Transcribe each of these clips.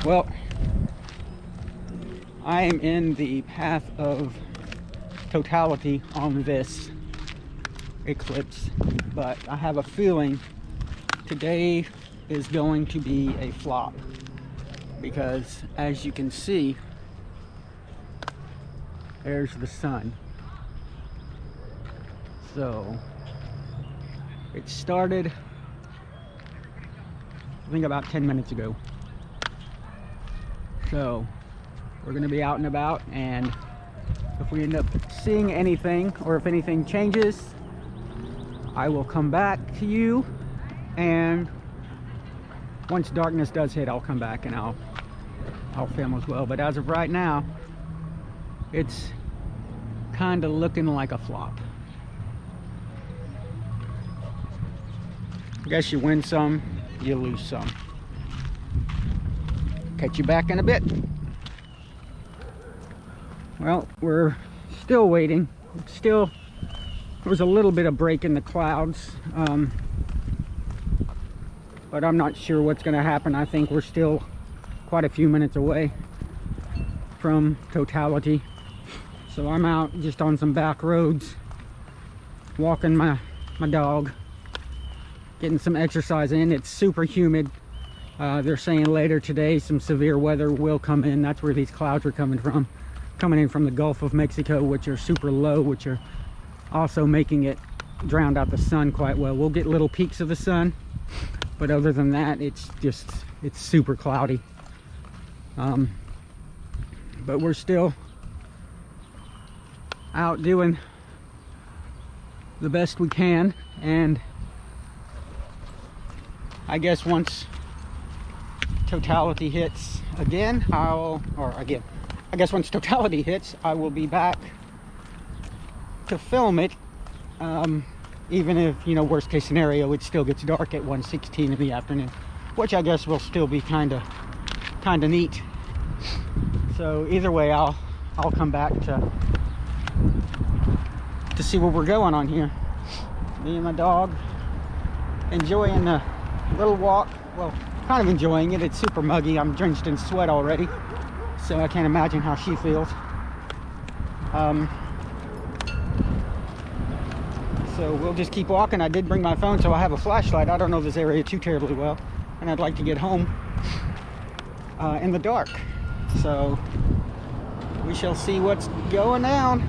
Well, I am in the path of totality on this eclipse, but I have a feeling today is going to be a flop because, as you can see, there's the sun. So it started, I think, about 10 minutes ago. So we're going to be out and about, and if we end up seeing anything or if anything changes, I will come back to you, and once darkness does hit, I'll come back and I'll film as well. But as of right now, it's kind of looking like a flop. I guess you win some, you lose some. Catch you back in a bit. Well, we're still waiting. There was a little bit of break in the clouds, but I'm not sure what's going to happen. I think we're still quite a few minutes away from totality. So I'm out just on some back roads, walking my dog, getting some exercise in. It's super humid. They're saying later today some severe weather will come in. That's where these clouds are coming in from the Gulf of Mexico, which are super low, which are also making it drown out the sun quite well. We'll get little peaks of the sun, but other than that, it's super cloudy. But we're still out doing the best we can, and I guess once totality hits again, I guess once totality hits, I will be back to film it. Even if, worst case scenario, it still gets dark at 1:16 in the afternoon, which I guess will still be kind of neat. So either way, I'll come back to see where we're going on here. Me and my dog enjoying a little walk. Well, kind of enjoying it. It's super muggy. I'm drenched in sweat already, so I can't imagine how she feels. So we'll just keep walking. I did bring my phone, so I have a flashlight. I don't know this area too terribly well, and I'd like to get home in the dark. So we shall see what's going down.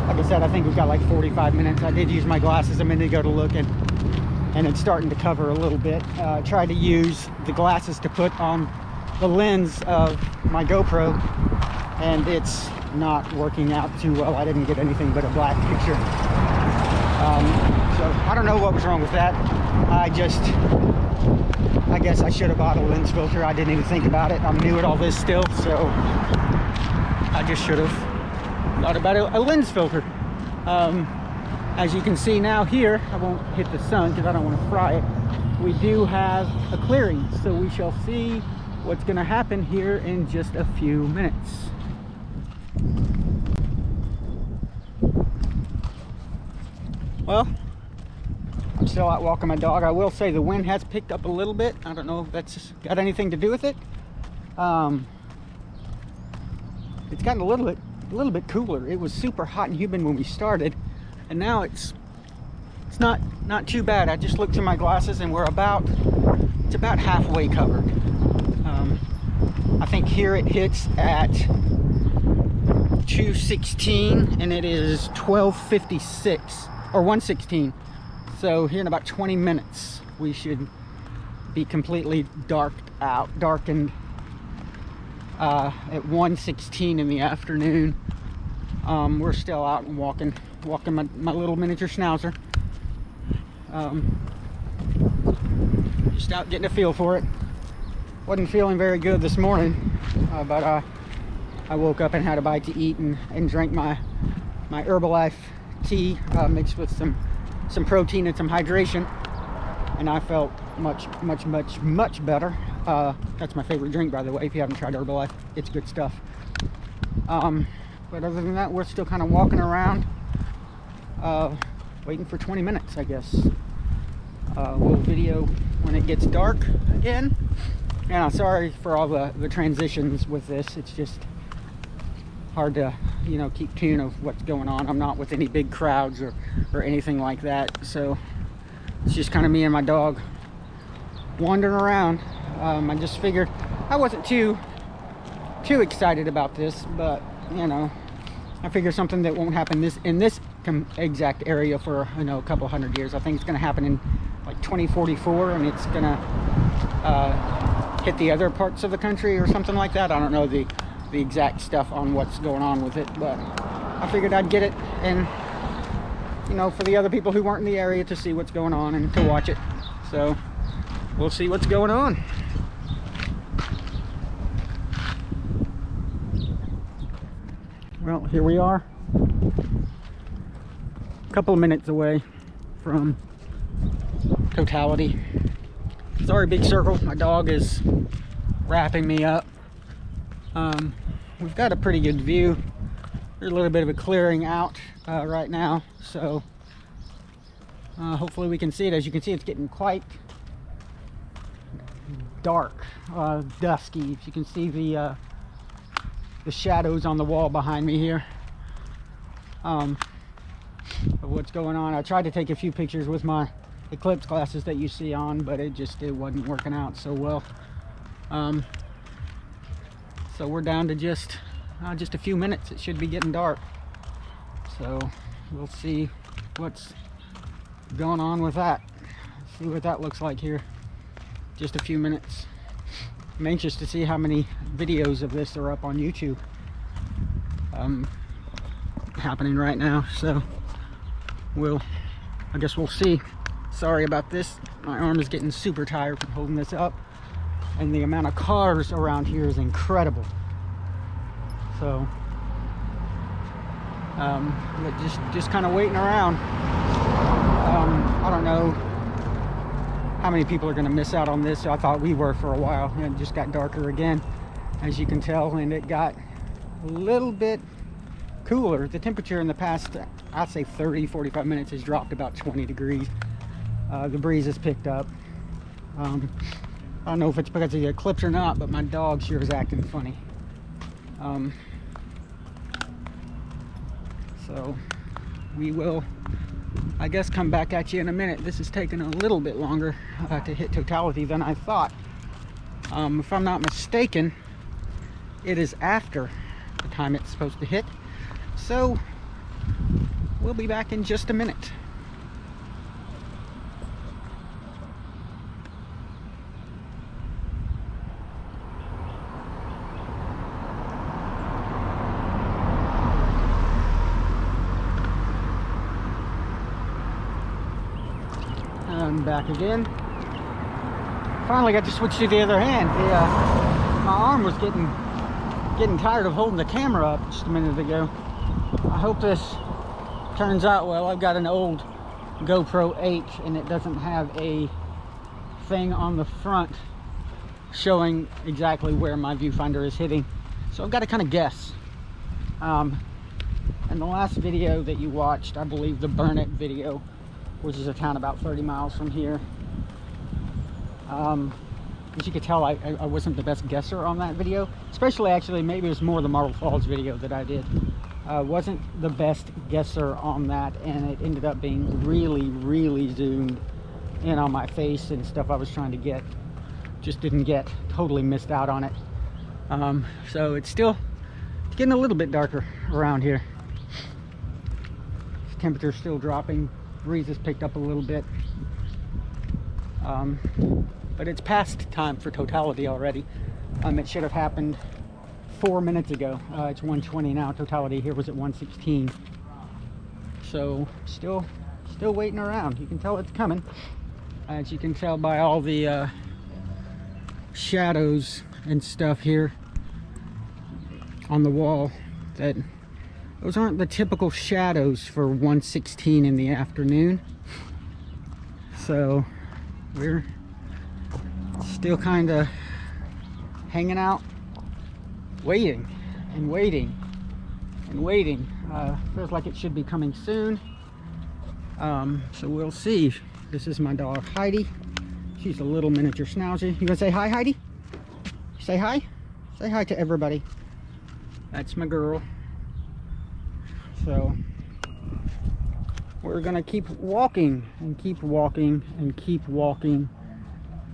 Like I said, I think we've got like 45 minutes. I did use my glasses a minute ago to look, and it's starting to cover a little bit. Tried to use the glasses to put on the lens of my GoPro, and it's not working out too well. I didn't get anything but a black picture. So I don't know what was wrong with that. I guess I should have bought a lens filter. I didn't even think about it. I'm new at all this still, so I just should have thought about a lens filter. As you can see now here, I won't hit the sun because I don't want to fry it. We do have a clearing, so we shall see what's going to happen here in just a few minutes. Well, I'm still out walking my dog. I will say the wind has picked up a little bit. I don't know if that's got anything to do with it. It's gotten a little bit cooler. It was super hot and humid when we started, and now it's not too bad. I just looked through my glasses, and it's about halfway covered. I think here it hits at 2:16, and it is 12:56 or 1:16. So here in about 20 minutes, we should be completely darkened at 1:16 in the afternoon. We're still out and walking my little miniature schnauzer. Just out getting a feel for it. Wasn't feeling very good this morning, but I woke up and had a bite to eat and drank my Herbalife tea mixed with some protein and some hydration, and I felt much better. That's my favorite drink, by the way. If you haven't tried Herbalife, it's good stuff. But other than that, we're still kind of walking around, waiting for 20 minutes, I guess. We'll video when it gets dark again, And I'm sorry for all the transitions with this. It's just hard to, you know, keep tune of what's going on. I'm not with any big crowds or anything like that, so it's just kind of me and my dog wandering around. I just figured I wasn't too excited about this, but you know, I figure something that won't happen in this exact area for, you know, a couple hundred years. I think it's going to happen in like 2044, and it's going to hit the other parts of the country or something like that. I don't know the exact stuff on what's going on with it, but I figured I'd get it, and you know, for the other people who weren't in the area to see what's going on and to watch it. So we'll see what's going on. Well, here we are, a couple of minutes away from Totality. Sorry, big circle. My dog is wrapping me up. We've got a pretty good view. There's a little bit of a clearing out right now, so hopefully we can see it. As you can see, it's getting quite dark, dusky. If you can see the shadows on the wall behind me here of what's going on. I tried to take a few pictures with my eclipse glasses that you see on, but it wasn't working out so well. So we're down to just a few minutes. It should be getting dark, so we'll see what's going on with that. See what that looks like here. Just a few minutes. I'm anxious to see how many videos of this are up on YouTube happening right now, so I guess we'll see. Sorry about this. My arm is getting super tired from holding this up, and the amount of cars around here is incredible. So just kind of waiting around. I don't know how many people are going to miss out on this. I thought we were for a while, and it just got darker again, as you can tell, and it got a little bit cooler. The temperature in the past, I'd say 30-45 minutes has dropped about 20 degrees. The breeze has picked up. I don't know if it's because of the eclipse or not, but my dog sure is acting funny. So we will, I guess, come back at you in a minute. This is taking a little bit longer to hit Totality than I thought. If I'm not mistaken, it is after the time it's supposed to hit. So we'll be back in just a minute. I'm back again. Finally got to switch to the other hand. My arm was getting tired of holding the camera up just a minute ago. I hope this turns out well. I've got an old GoPro 8, and it doesn't have a thing on the front showing exactly where my viewfinder is hitting, so I've got to kind of guess. In the last video that you watched, I believe the Burnett video, which is a town about 30 miles from here, as you could tell, I wasn't the best guesser on that video, especially, actually, maybe it was more the Marble Falls video that I did. Wasn't the best guesser on that, and it ended up being really zoomed in on my face and stuff I was trying to get. Just didn't get, totally missed out on it. So it's getting a little bit darker around here. Temperature's still dropping. Breeze has picked up a little bit. But it's past time for Totality already. It should have happened 4 minutes ago. It's 1:20 now. Totality here was at 1:16. So still waiting around. You can tell it's coming, as you can tell by all the shadows and stuff here on the wall, that those aren't the typical shadows for 1:16 in the afternoon. So we're still kind of hanging out, waiting and waiting and waiting. Feels like it should be coming soon. So we'll see. This is my dog Heidi. She's a little miniature schnauzer. You gonna say hi, Heidi? Say hi. Say hi to everybody. That's my girl. So we're gonna keep walking and keep walking and keep walking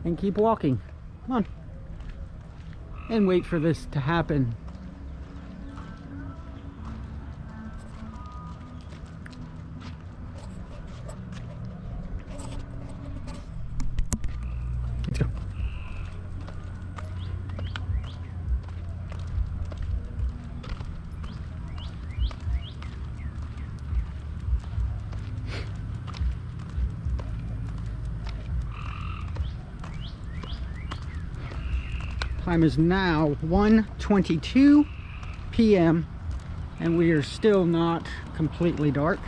and keep walking. Come on. And wait for this to happen. Let's go. Time is now 1:22 p.m. and we are still not completely dark.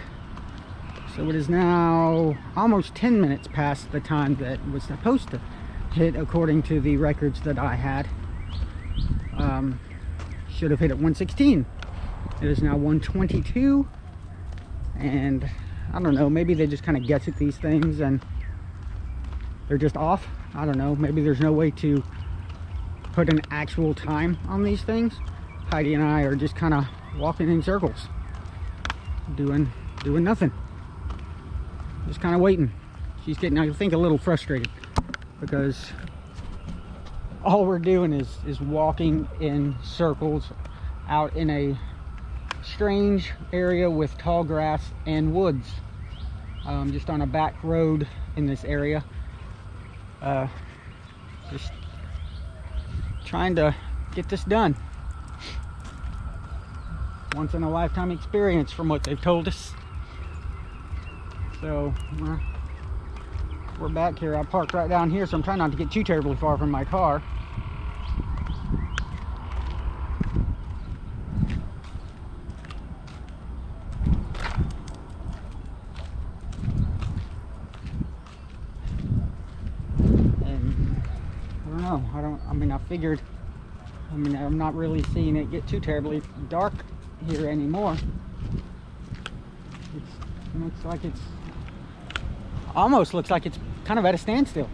So it is now almost 10 minutes past the time that was supposed to hit according to the records that I had. Should have hit at 1:16. It is now 1:22, and I don't know, maybe they just kind of guess at these things and they're just off. I don't know, maybe there's no way to put an actual time on these things. Heidi and I are just kind of walking in circles, doing nothing, just kind of waiting. She's getting, I think, a little frustrated because all we're doing is walking in circles out in a strange area with tall grass and woods, just on a back road in this area, just trying to get this done. Once in a lifetime experience from what they've told us. So we're back here. I parked right down here, so I'm trying not to get too terribly far from my car. And I don't know, I figured, I'm not really seeing it get too terribly dark here anymore. It looks like it's almost looks like it's kind of at a standstill.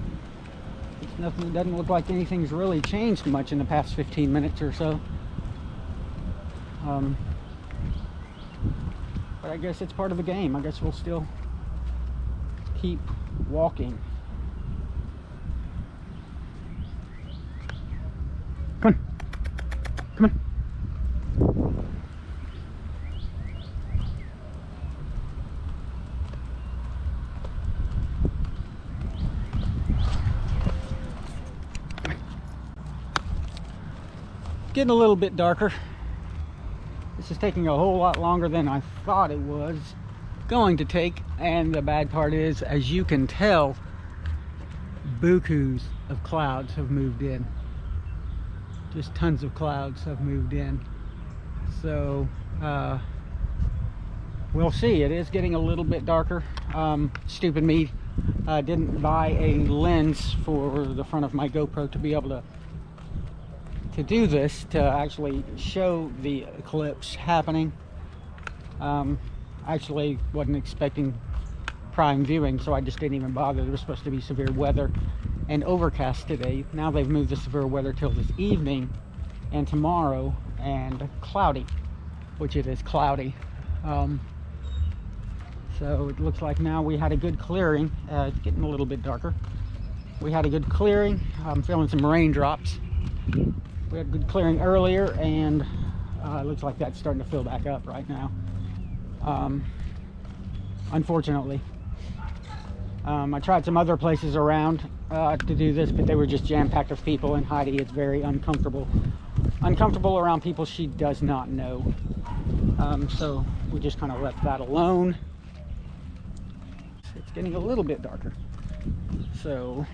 It's nothing. It doesn't look like anything's really changed much in the past 15 minutes or so. But I guess it's part of the game. I guess we'll still keep walking. Come on. Come on. Getting a little bit darker. This is taking a whole lot longer than I thought it was going to take, and the bad part is, as you can tell, bukus of clouds have moved in. Just tons of clouds have moved in. So we'll see. It is getting a little bit darker. Stupid me, didn't buy a lens for the front of my GoPro to be able to do this, to actually show the eclipse happening. Actually wasn't expecting prime viewing, so I just didn't even bother. There was supposed to be severe weather and overcast today. Now they've moved the severe weather till this evening and tomorrow, and cloudy, which it is cloudy. So it looks like now we had a good clearing. It's getting a little bit darker. We had a good clearing. I'm feeling some raindrops. We had good clearing earlier, and it looks like that's starting to fill back up right now. Unfortunately, I tried some other places around to do this, but they were just jam-packed with people, and Heidi is very uncomfortable around people she does not know. So we just kind of left that alone. It's getting a little bit darker. So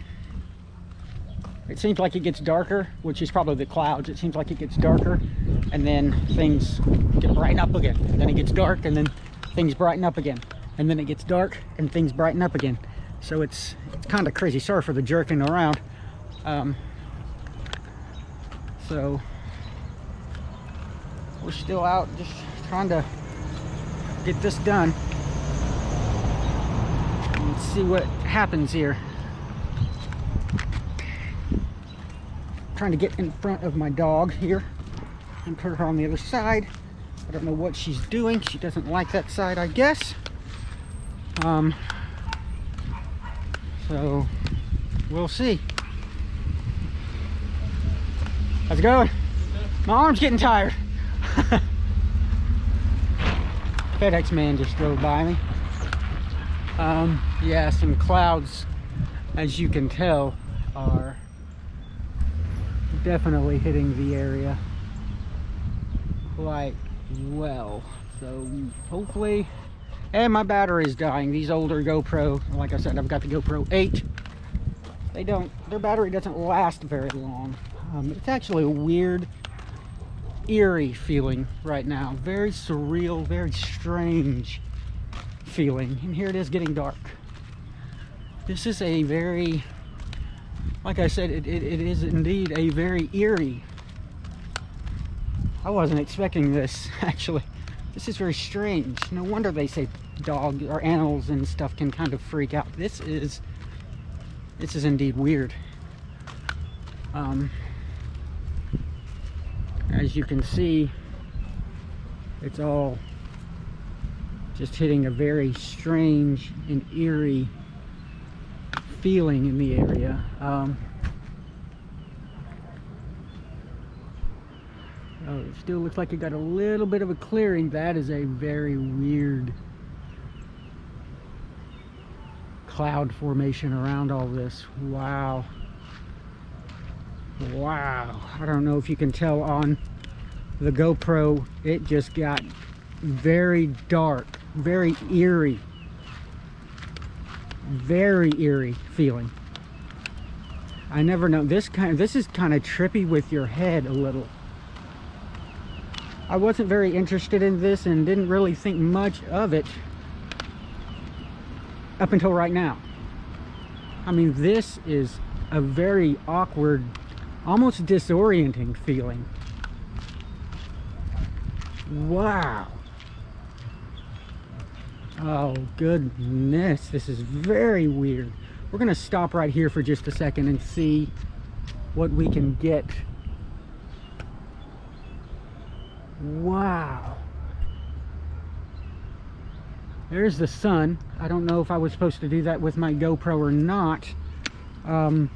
it seems like it gets darker, which is probably the clouds. It seems like it gets darker, and then things get brighten up again. And then it gets dark, and then things brighten up again. And then it gets dark, and things brighten up again. So it's kind of crazy. Sorry for the jerking around. So we're still out just trying to get this done and see what happens here. trying to get in front of my dog here and put her on the other side. I don't know what she's doing. She doesn't like that side, I guess. So we'll see. How's it going? My arm's getting tired. FedEx man just drove by me. Yeah, some clouds, as you can tell, are definitely hitting the area quite well. So hopefully, and my battery's dying. These older GoPro, like I said, I've got the GoPro 8. Their battery doesn't last very long. It's actually a weird, eerie feeling right now. Very surreal, very strange feeling. And here it is getting dark. This is a very, like I said, it is indeed a very eerie. I wasn't expecting this, actually. This is very strange. No wonder they say dogs or animals and stuff can kind of freak out. This is indeed weird. As you can see, it's all just hitting a very strange and eerie feeling in the area. Oh, it still looks like it got a little bit of a clearing. That is a very weird cloud formation around all this. Wow. Wow. I don't know if you can tell on the GoPro, it just got very dark, very eerie feeling. I never know. This is kind of trippy with your head a little. I wasn't very interested in this and didn't really think much of it up until right now. I mean, this is a very awkward, almost disorienting feeling. Wow. Oh goodness, this is very weird. We're gonna stop right here for just a second and see what we can get. Wow. There's the sun. I don't know if I was supposed to do that with my GoPro or not. I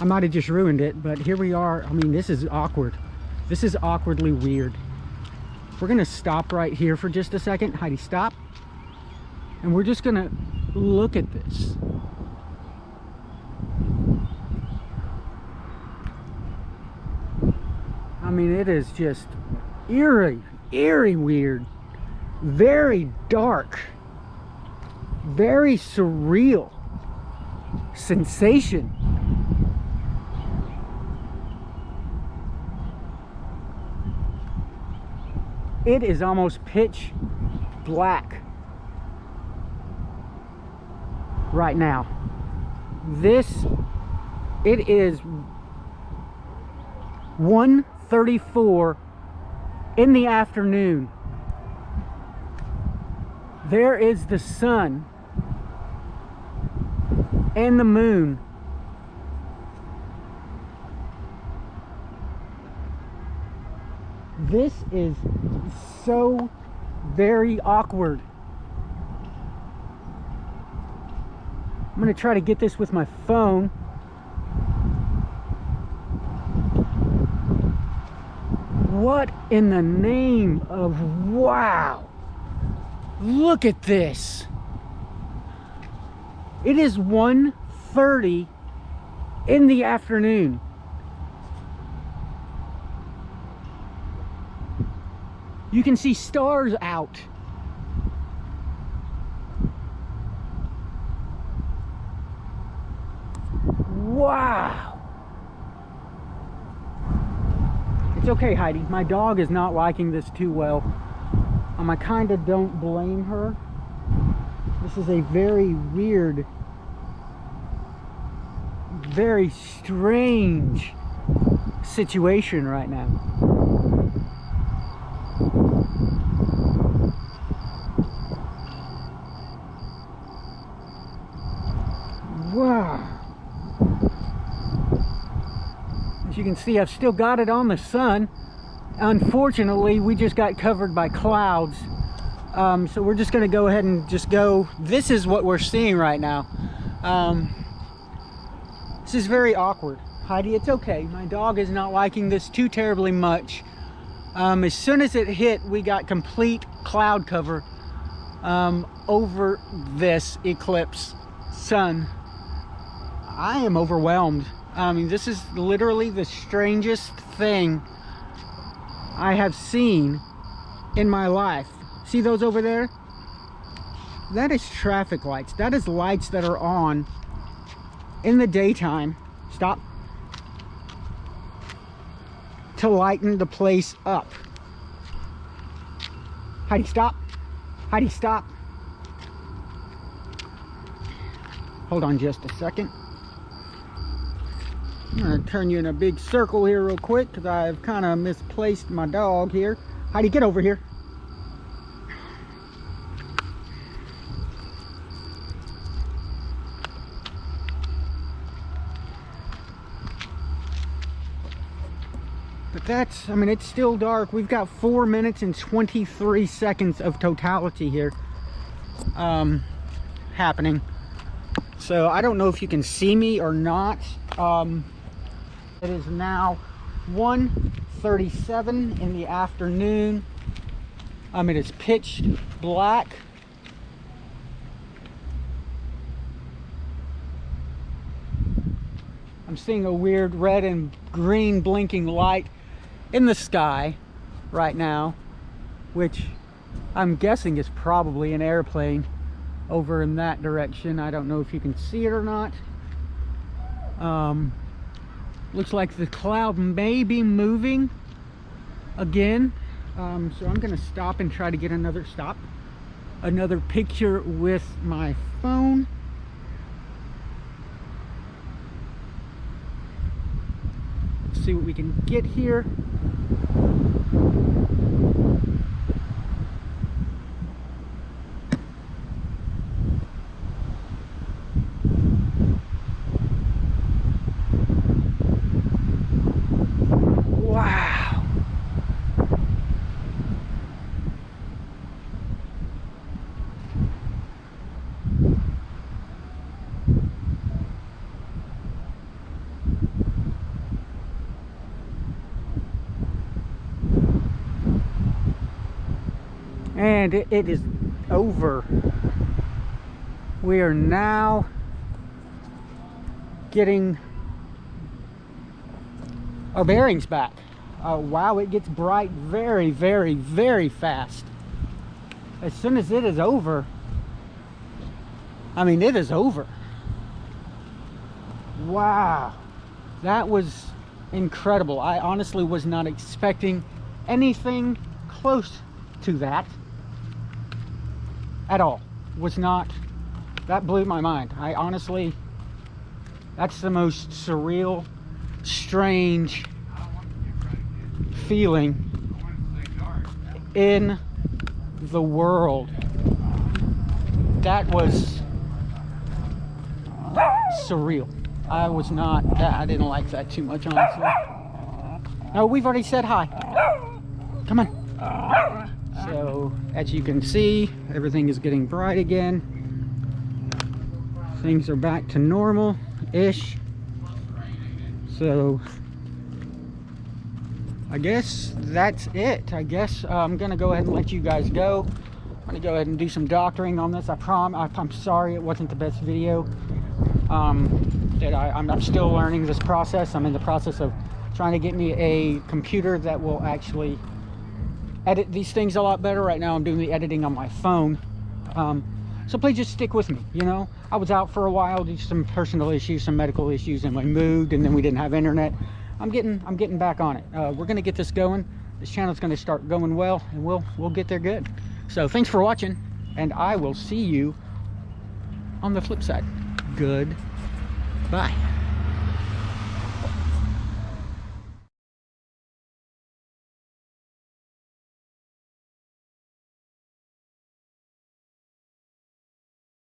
might have just ruined it, but here we are. I mean, this is awkward. This is awkwardly weird. We're gonna stop right here for just a second. Heidi, stop. And we're just gonna look at this. I mean, it is just eerie weird. Very dark. Very surreal sensation. It is almost pitch black right now. It is 1:34 in the afternoon. There is the sun and the moon. This is so very awkward. I'm gonna try to get this with my phone. What in the name of wow? Look at this. It is 1:30 in the afternoon. You can see stars out. Wow. It's okay, Heidi. My dog is not liking this too well. I kind of don't blame her. This is a very weird, very strange situation right now. Wow. As you can see, I've still got it on the sun. Unfortunately, we just got covered by clouds. So we're just gonna go ahead and just go. This is what we're seeing right now. This is very awkward. Heidi, it's okay. My dog is not liking this too terribly much. As soon as it hit, we got complete cloud cover over this eclipse sun. I am overwhelmed. I mean, this is literally the strangest thing I have seen in my life. See those over there? That is traffic lights. That is lights that are on in the daytime. Stop. To lighten the place up. Heidi, stop. Heidi, stop. Hold on just a second. I'm gonna turn you in a big circle here real quick because I've kind of misplaced my dog here. Heidi, get over here. But that's, I mean, it's still dark. We've got 4 minutes and 23 seconds of totality here happening. So I don't know if you can see me or not. It is now 1:37 in the afternoon. It is pitch black. I'm seeing a weird red and green blinking light in the sky right now, which I'm guessing is probably an airplane over in that direction. I don't know if you can see it or not. Looks like the cloud may be moving again. So I'm gonna stop and try to get another picture with my phone. Let's see what we can get here. Wow. And it is over. We are now getting our bearings back. Wow, it gets bright very, very, very fast. As soon as it is over, I mean, it is over. Wow, that was incredible. I honestly was not expecting anything close to that at all. Was not. That blew my mind. I honestly, that's the most surreal, strange feeling in the world. That was surreal. I didn't like that too much, honestly. No, we've already said hi. Come on. So, as you can see, everything is getting bright again. Things are back to normal-ish. So, I guess that's it. I guess I'm gonna go ahead and let you guys go. I'm gonna go ahead and do some doctoring on this. I'm sorry it wasn't the best video. I'm still learning this process. I'm in the process of trying to get me a computer that will actually edit these things a lot better. Right now I'm doing the editing on my phone. So please just stick with me. You know, I was out for a while due to some personal issues, some medical issues, and we moved, and then we didn't have internet. I'm getting back on it. We're gonna get this going. This channel's gonna start going well, and we'll get there good. So thanks for watching, and I will see you on the flip side. Goodbye.